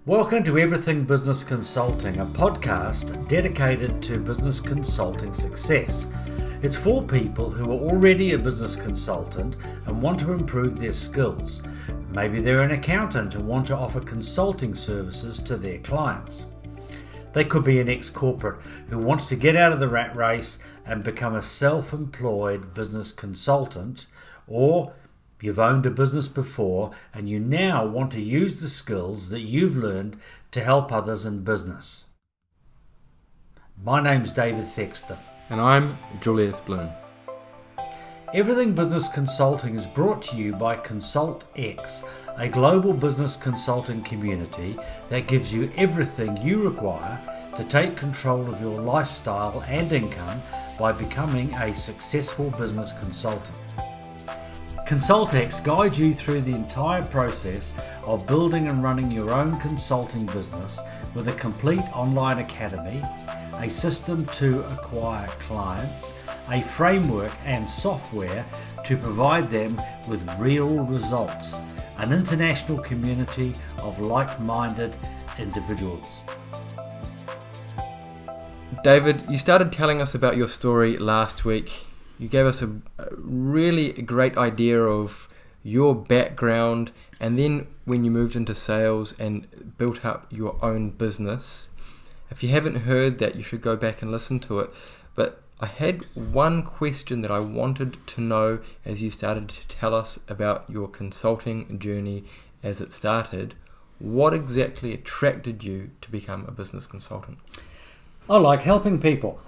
Welcome to Everything Business Consulting, a podcast dedicated to business consulting success. It's for people who are already a business consultant and want to improve their skills. Maybe they're an accountant and want to offer consulting services to their clients. They could be an ex-corporate who wants to get out of the rat race and become a self-employed business consultant, or you've owned a business before and you now want to use the skills that you've learned to help others in business. My name's David Thexton. And I'm Julius Bloom. Everything Business Consulting is brought to you by ConsultX, a global business consulting community that gives you everything you require to take control of your lifestyle and income by becoming a successful business consultant. ConsultX guides you through the entire process of building and running your own consulting business with a complete online academy, a system to acquire clients, a framework and software to provide them with real results, an international community of like-minded individuals. David, you started telling us about your story last week. You gave us a really great idea of your background, and then when you moved into sales and built up your own business. If you haven't heard that, you should go back and listen to it. But I had one question that I wanted to know as you started to tell us about your consulting journey as it started. What exactly attracted you to become a business consultant? I like helping people.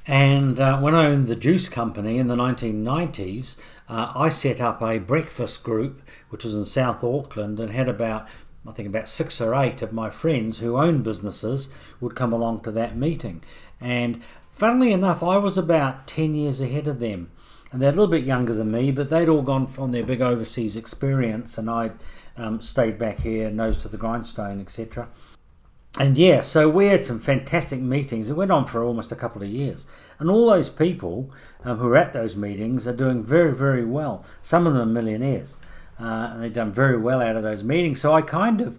And when I owned the juice company in the 1990s, I set up a breakfast group, which was in South Auckland, and had about 6 or 8 of my friends who owned businesses would come along to that meeting. And funnily enough, I was about 10 years ahead of them. And they're a little bit younger than me, but they'd all gone on their big overseas experience, and I'd stayed back here, nose to the grindstone, etc. And yeah, so we had some fantastic meetings. It went on for almost a couple of years. And all those people who were at those meetings are doing very, very well. Some of them are millionaires. And they've done very well out of those meetings. So I kind of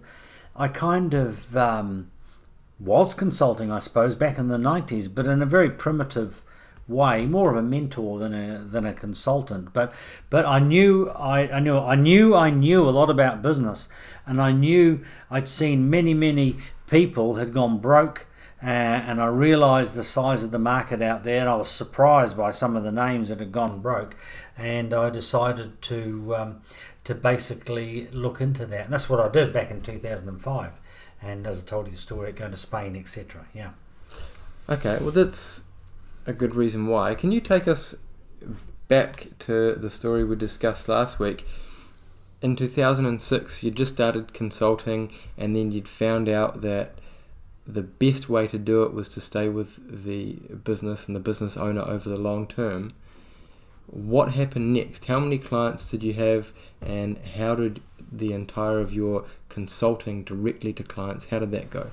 was consulting, I suppose, back in the 90s, but in a very primitive way, more of a mentor than a consultant. But I knew a lot about business, and I knew I'd seen many people had gone broke, and I realised the size of the market out there, and I was surprised by some of the names that had gone broke, and I decided to basically look into that, and that's what I did back in 2005. And as I told you the story, going to Spain, etc. Yeah. Okay, well that's a good reason why. Can you take us back to the story we discussed last week? In 2006, you just started consulting, and then you'd found out that the best way to do it was to stay with the business and the business owner over the long term. What happened next? How many clients did you have, and how did the entire of your consulting directly to clients, how did that go?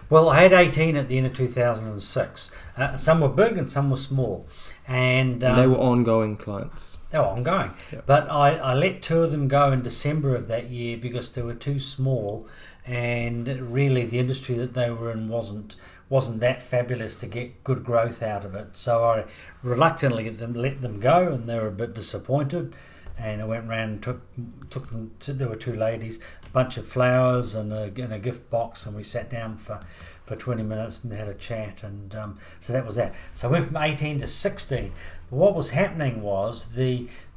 Well, I had 18 at the end of 2006. Some were big and some were small. And they were ongoing clients. They were ongoing. Yep. But I let 2 of them go in December of that year because they were too small, and really the industry that they were in wasn't that fabulous to get good growth out of it. So I reluctantly let them go, and they were a bit disappointed. And I went around and took them to, there were 2 ladies, a bunch of flowers and a gift box, and we sat down for 20 minutes and had a chat, and so that was that. So I went from 18 to 16. But what was happening was,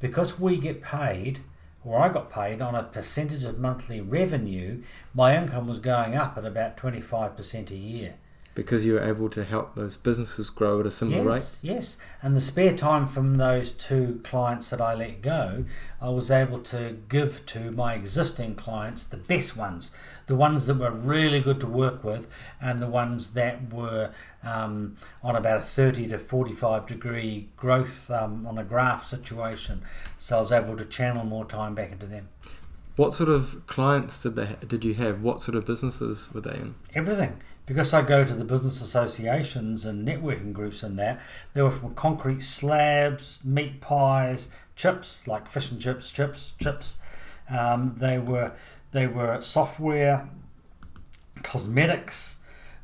because we get paid, or I got paid on a percentage of monthly revenue, my income was going up at about 25% a year. Because you were able to help those businesses grow at a similar rate? Yes. And the spare time from those 2 clients that I let go, I was able to give to my existing clients, the best ones, the ones that were really good to work with, and the ones that were on about a 30 to 45 degree growth on a graph situation. So I was able to channel more time back into them. What sort of clients did you have? What sort of businesses were they in? Everything. Because I go to the business associations and networking groups and that, they were from concrete slabs, meat pies, chips, like fish and chips. They were software cosmetics.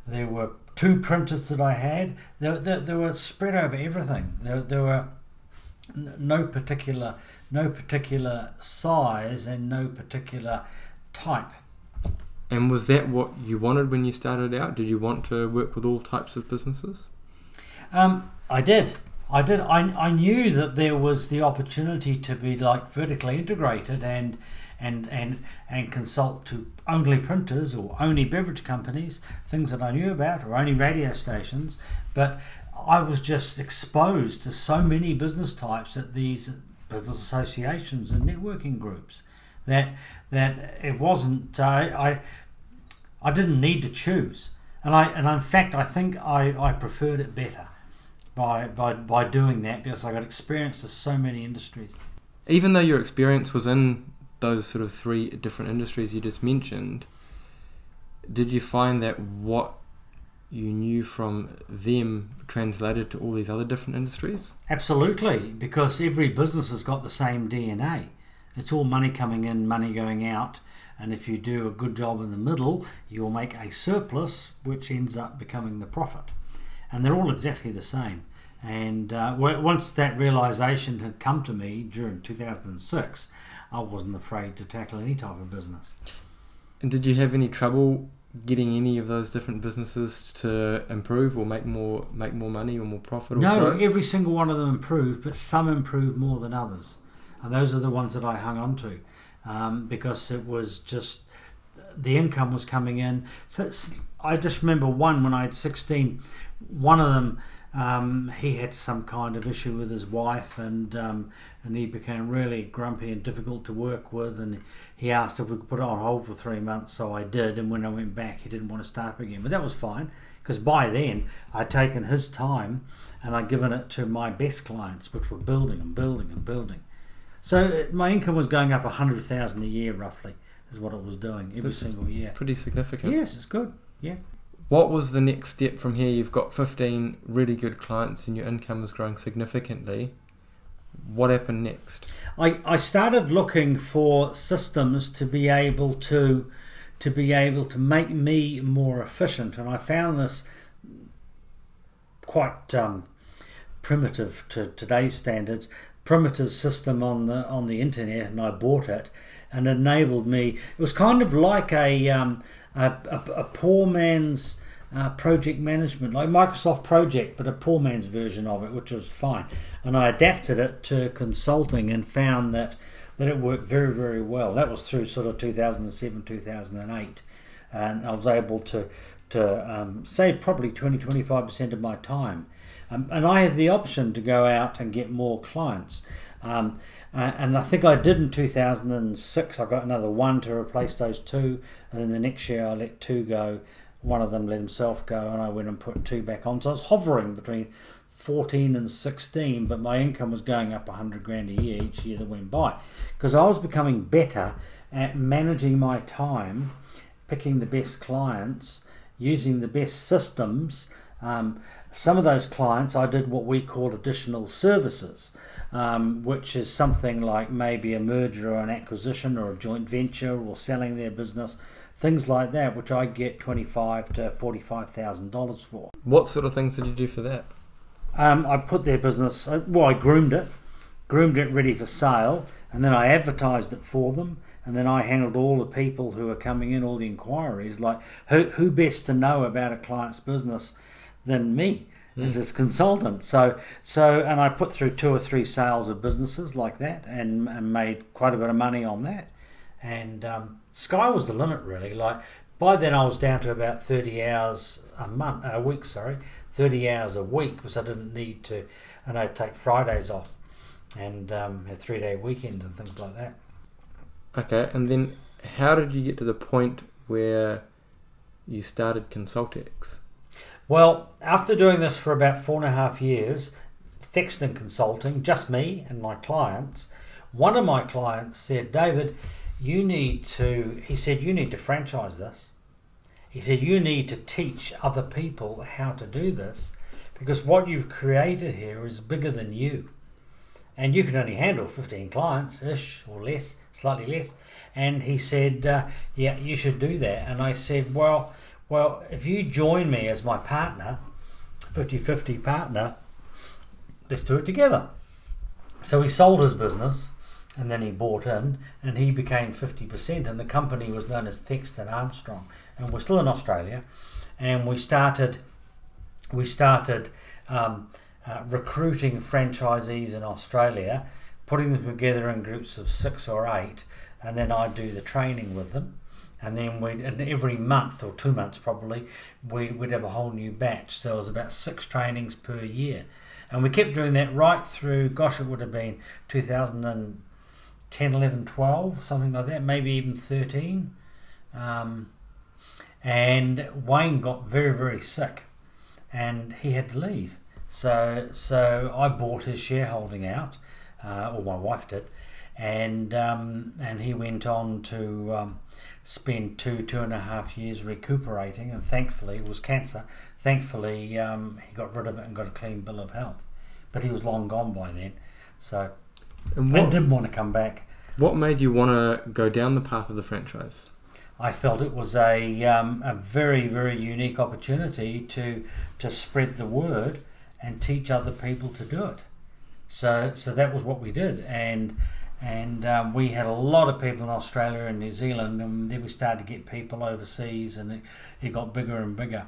There were 2 printers that I had. They were spread over everything. There were no particular size and no particular type. And was that what you wanted when you started out? Did you want to work with all types of businesses? I did. I knew that there was the opportunity to be like vertically integrated and consult to only printers or only beverage companies, things that I knew about, or only radio stations. But I was just exposed to so many business types at these business associations and networking groups that it wasn't. I didn't need to choose, and in fact I think I preferred it better by doing that, because I got experience to so many industries. Even though your experience was in those sort of 3 different industries you just mentioned, did you find that what you knew from them translated to all these other different industries? Absolutely, because every business has got the same DNA. It's all money coming in, money going out, and if you do a good job in the middle, you'll make a surplus, which ends up becoming the profit. And they're all exactly the same. And once that realization had come to me during 2006, I wasn't afraid to tackle any type of business. And did you have any trouble getting any of those different businesses to improve or make more money or more profit? No, every single one of them improved, but some improved more than others. And those are the ones that I hung on to, because it was just, the income was coming in. So I just remember one when I had 16, one of them, he had some kind of issue with his wife, and he became really grumpy and difficult to work with, and he asked if we could put it on hold for 3 months, so I did, and when I went back he didn't want to start again, but that was fine, because by then I'd taken his time and I'd given it to my best clients, which were building and building and building. So my income was going up 100,000 a year roughly, is what it was doing every single year. Pretty significant. Yes, it's good, yeah. What was the next step from here? You've got 15 really good clients and your income is growing significantly. What happened next? I started looking for systems to be able to make me more efficient, and I found this quite primitive to today's standards, primitive system on the internet, and I bought it, and it enabled me. It was kind of like a poor man's project management, like Microsoft Project, but a poor man's version of it, which was fine. And I adapted it to consulting and found that it worked very, very well. That was through sort of 2007, 2008, and I was able to save probably 20-25% of my time. And I had the option to go out and get more clients. And I think I did in 2006. I got another 1 to replace those 2, and then the next year I let 2 go. One of them let himself go, and I went and put 2 back on. So I was hovering between 14 and 16, but my income was going up 100 grand a year each year that went by, because I was becoming better at managing my time, picking the best clients, using the best systems. Some of those clients I did what we call additional services, which is something like maybe a merger or an acquisition or a joint venture or selling their business, things like that, which I get $25,000 to $45,000 for. What sort of things did you do for that? I put their business, I groomed it ready for sale, and then I advertised it for them, and then I handled all the people who are coming in, all the inquiries, like who best to know about a client's business than me as his consultant. So and I put through 2 or 3 sales of businesses like that, and made quite a bit of money on that. And sky was the limit, really. Like by then I was down to about 30 hours a week, 30 hours a week, because I didn't need to, and I'd take Fridays off and have 3-day weekends and things like that. Okay, and then how did you get to the point where you started ConsultX? Well, after doing this for about 4.5 years, Thexton Consulting, just me and my clients, one of my clients said, David, you need to franchise this. He said, you need to teach other people how to do this, because what you've created here is bigger than you. And you can only handle 15 clients-ish or less, slightly less. And he said, yeah, you should do that. And I said, well, Well, if you join me as my partner, 50-50 partner, let's do it together. So he sold his business and then he bought in and he became 50%, and the company was known as Thexton Armstrong, and we're still in Australia, and we started recruiting franchisees in Australia, putting them together in groups of 6 or 8, and then I'd do the training with them. And then every month or 2 months probably, we'd have a whole new batch. So it was about 6 trainings per year. And we kept doing that right through, gosh, it would have been 2010, 11, 12, something like that, maybe even 13. And Wayne got very, very sick and he had to leave. So I bought his shareholding out, or my wife did, and he went on to spend 2.5 years recuperating, and thankfully it was cancer. Thankfully he got rid of it and got a clean bill of health, but he was long gone by then, so I didn't want to come back. What made you want to go down the path of the franchise? I felt it was a very, very unique opportunity to spread the word and teach other people to do it. So that was what we did, and we had a lot of people in Australia and New Zealand, and then we started to get people overseas, and it got bigger and bigger.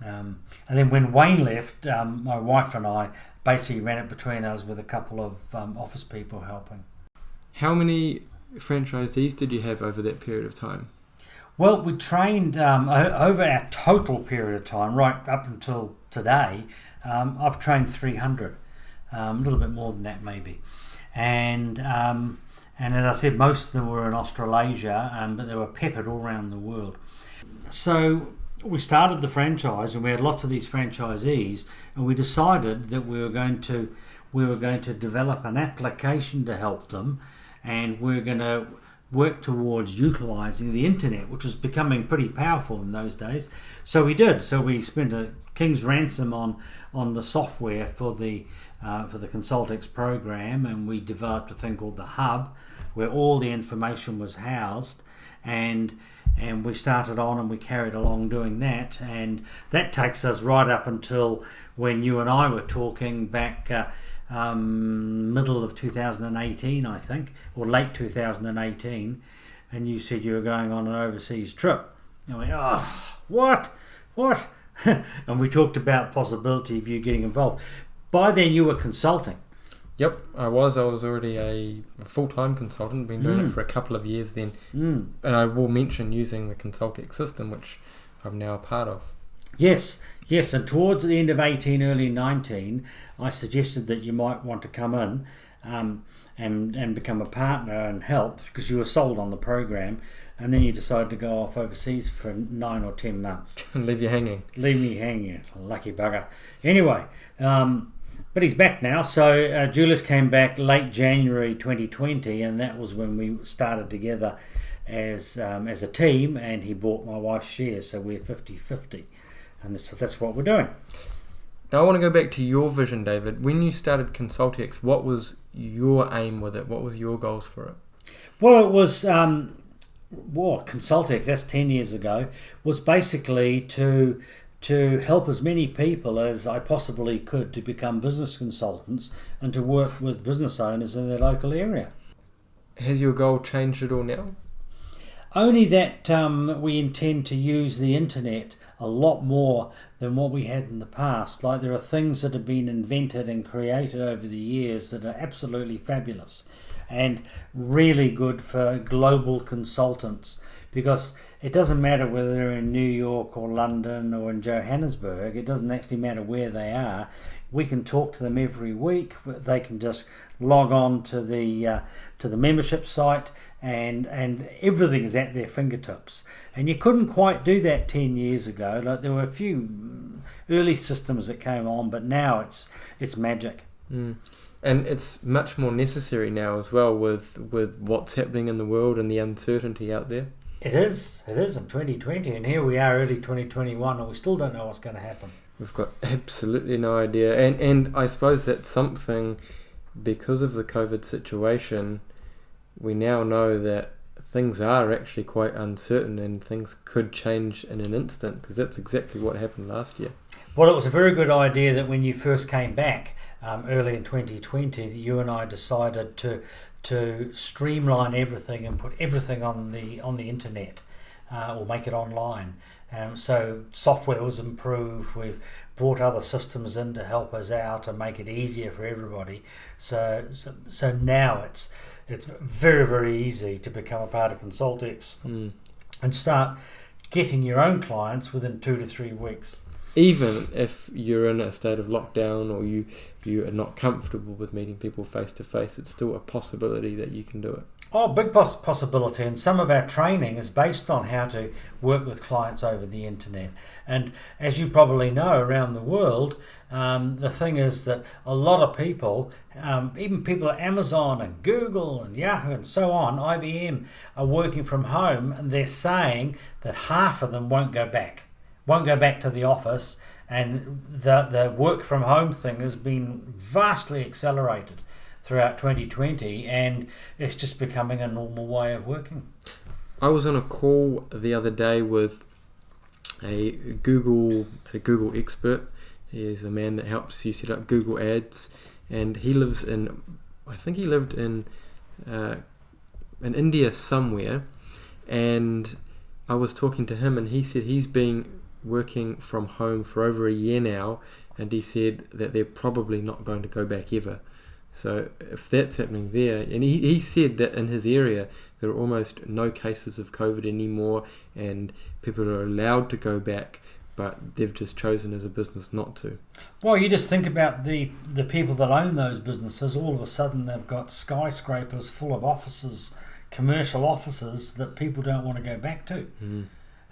And then when Wayne left, my wife and I basically ran it between us with a couple of office people helping. How many franchisees did you have over that period of time? Well, we trained over our total period of time, right up until today. I've trained 300, a little bit more than that maybe. And as I said, most of them were in Australasia, but they were peppered all around the world. So we started the franchise, and we had lots of these franchisees, and we decided that we were going to develop an application to help them, and we're going to work towards utilising the internet, which was becoming pretty powerful in those days. So we did. So we spent a king's ransom on the software for the ConsultX program, and we developed a thing called the Hub, where all the information was housed, and we started on and we carried along doing that, and that takes us right up until when you and I were talking back middle of 2018, I think, or late 2018, and you said you were going on an overseas trip. I went, oh, what? And we talked about possibility of you getting involved. By then you were consulting. Yep, I was already a full-time consultant, been doing it for a couple of years then. And I will mention using the ConsultX system, which I'm now a part of. Yes, and towards the end of 18, early 19, I suggested that you might want to come in and become a partner and help, because you were sold on the program, and then you decided to go off overseas for 9 or 10 months. And leave you hanging. Leave me hanging, lucky bugger. Anyway, but he's back now. So Julius came back late January 2020, and that was when we started together as a team, and he bought my wife's shares, so we're 50-50. And that's what we're doing. Now I want to go back to your vision, David. When you started ConsultX, what was your aim with it? What was your goals for it? Well, it was ConsultX, that's 10 years ago, was basically to help as many people as I possibly could to become business consultants and to work with business owners in their local area. Has your goal changed at all now? Only that we intend to use the internet a lot more than what we had in the past. Like, there are things that have been invented and created over the years that are absolutely fabulous and really good for global consultants, because it doesn't matter whether they're in New York or London or in Johannesburg. It doesn't actually matter where they are. We can talk to them every week. They can just log on to the membership site, and everything is at their fingertips. And you couldn't quite do that 10 years ago. Like, there were a few early systems that came on, but now it's magic. And it's much more necessary now as well with what's happening in the world and the uncertainty out there. It is in 2020, and here we are early 2021, and we still don't know what's going to happen. We've got absolutely no idea. And I suppose that's something, because of the COVID situation, we now know that things are actually quite uncertain and things could change in an instant, because that's exactly what happened last year. Well, it was a very good idea that when you first came back early in 2020, you and I decided to streamline everything and put everything on the internet or make it online. So software was improved. We've brought other systems in to help us out and make it easier for everybody. So now it's very, very easy to become a part of ConsultX and start getting your own clients within 2 to 3 weeks. Even if you're in a state of lockdown or you are not comfortable with meeting people face to face, it's still a possibility that you can do it. Oh, big possibility, and some of our training is based on how to work with clients over the internet. And as you probably know, around the world, the thing is that a lot of people, even people at Amazon and Google and Yahoo and so on, IBM, are working from home, and they're saying that half of them won't go back to the office, and the work from home thing has been vastly accelerated throughout 2020, and it's just becoming a normal way of working. I was on a call the other day with a Google expert. He is a man that helps you set up Google Ads, and he lives in, I think he lived in India somewhere, and I was talking to him, and he said he's been working from home for over a year now, and he said that they're probably not going to go back ever. So if that's happening there, and he said that in his area there are almost no cases of COVID anymore, and people are allowed to go back, but they've just chosen as a business not to. Well, you just think about the people that own those businesses. All of a sudden they've got skyscrapers full of offices, commercial offices that people don't want to go back to.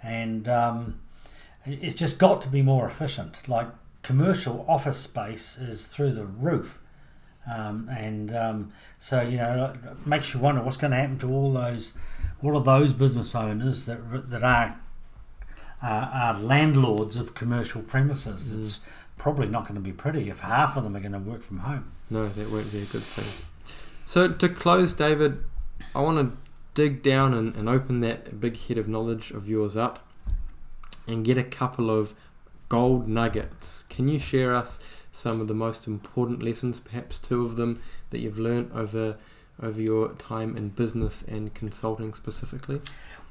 And it's just got to be more efficient. Like, commercial office space is through the roof. So, you know, it makes you wonder what's going to happen to all of those business owners that are landlords of commercial premises. It's probably not going to be pretty if half of them are going to work from home. No, that won't be a good thing. So to close, David, I want to dig down and open that big head of knowledge of yours up and get a couple of gold nuggets. Can you share us some of the most important lessons, perhaps 2 of them, that you've learned over your time in business and consulting specifically?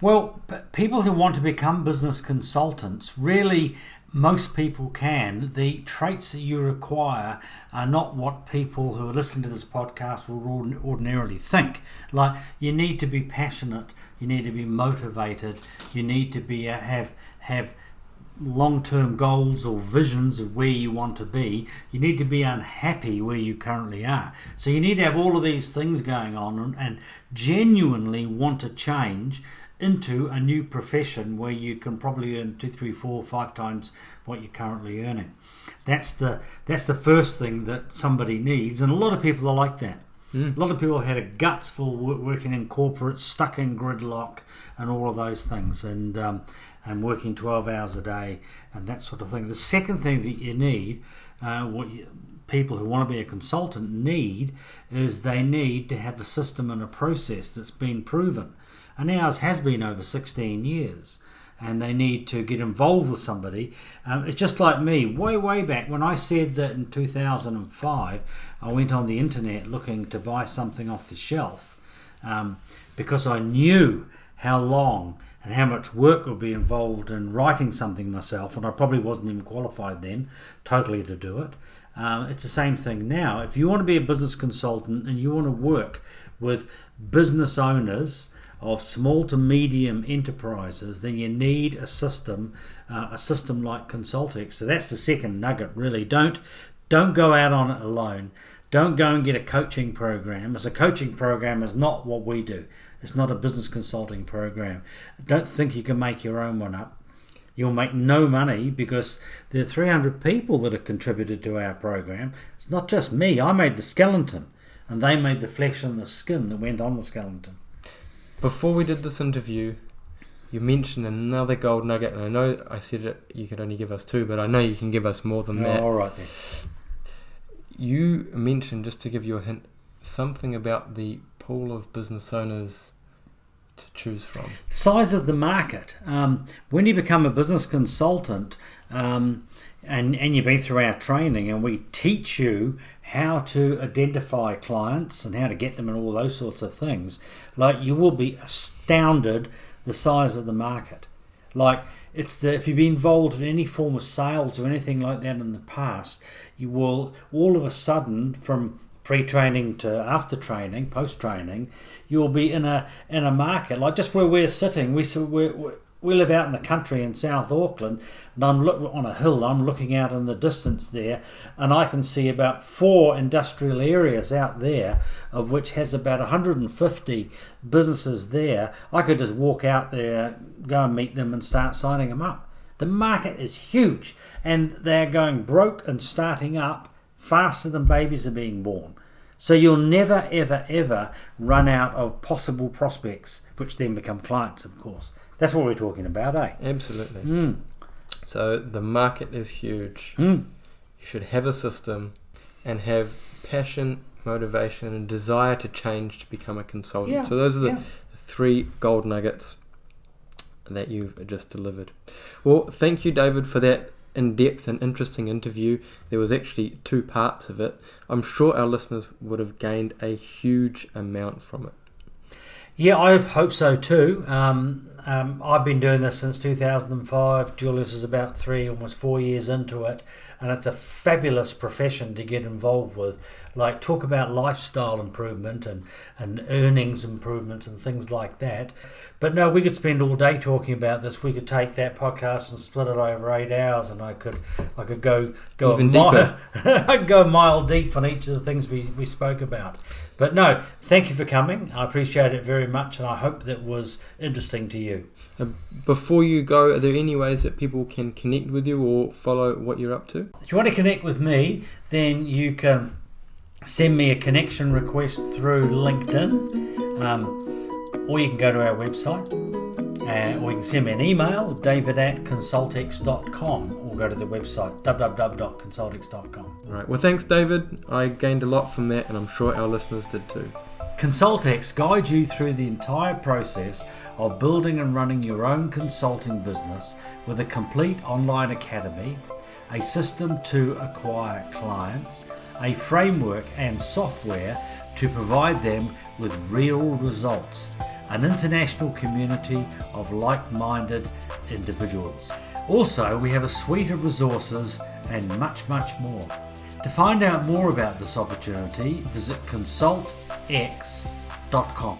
Well, people who want to become business consultants, really, most people can. The traits that you require are not what people who are listening to this podcast will ordinarily think. Like, you need to be passionate, you need to be motivated, you need to be have long-term goals or visions of where you want to be. You need to be unhappy where you currently are. So you need to have all of these things going on and genuinely want to change into a new profession where you can probably earn 2, 3, 4, 5 times what you're currently earning. That's the first thing that somebody needs, and a lot of people are like that. A lot of people had a guts for working in corporate, stuck in gridlock and all of those things, and working 12 hours a day and that sort of thing. The second thing that you need, people who want to be a consultant need, is they need to have a system and a process that's been proven. And ours has been over 16 years. And they need to get involved with somebody. It's just like me, way back when I said that in 2005, I went on the internet looking to buy something off the shelf because I knew how long and how much work would be involved in writing something myself, and I probably wasn't even qualified then totally to do it. It's the same thing now. If you want to be a business consultant and you want to work with business owners of small to medium enterprises, then you need a system like ConsultX. So that's the second nugget, really. Don't go out on it alone. Don't go and get a coaching program. As a coaching program is not what we do. It's not a business consulting program. Don't think you can make your own one up. You'll make no money because there are 300 people that have contributed to our program. It's not just me. I made the skeleton, and they made the flesh and the skin that went on the skeleton. Before we did this interview, you mentioned another gold nugget, and I know I said it, you could only give us 2, but I know you can give us more than that. All right then. You mentioned, just to give you a hint, something about the pool of business owners to choose from? Size of the market. When you become a business consultant, and you've been through our training, and we teach you how to identify clients and how to get them and all those sorts of things, like, you will be astounded the size of the market. Like, if you've been involved in any form of sales or anything like that in the past, you will all of a sudden, from pre-training to after training, post-training, you'll be in a market like just where we're sitting. We live out in the country in South Auckland, and I'm on a hill. I'm looking out in the distance there, and I can see about 4 industrial areas out there, of which has about 150 businesses there. I could just walk out there, go and meet them and start signing them up. The market is huge, and they're going broke and starting up faster than babies are being born. So you'll never, ever, ever run out of possible prospects, which then become clients, of course. That's what we're talking about, eh? Absolutely. So the market is huge. You should have a system and have passion, motivation, and desire to change to become a consultant. Yeah. So those are the 3 gold nuggets that you've just delivered. Well, thank you, David, for that in-depth and interesting interview. There was actually 2 parts of it. I'm sure our listeners would have gained a huge amount from it. Yeah, I hope so too. I've been doing this since 2005. Julius is about 3, almost 4 years into it, and it's a fabulous profession to get involved with. Like, talk about lifestyle improvement and earnings improvements and things like that. But no, we could spend all day talking about this. We could take that podcast and split it over 8 hours, and I could go even deeper. I'd go a mile deep on each of the things we spoke about. But no, thank you for coming. I appreciate it very much, and I hope that was interesting to you. Before you go, are there any ways that people can connect with you or follow what you're up to? If you want to connect with me, then you can send me a connection request through LinkedIn, or you can go to our website, or you can send me an email, david@consultx.com, or go to the website, www.consultx.com. Right. Well, thanks, David. I gained a lot from that, and I'm sure our listeners did too. ConsultX guides you through the entire process of building and running your own consulting business with a complete online academy, a system to acquire clients, a framework and software to provide them with real results, an international community of like-minded individuals. Also, we have a suite of resources and much, much more. To find out more about this opportunity, visit ConsultX.com.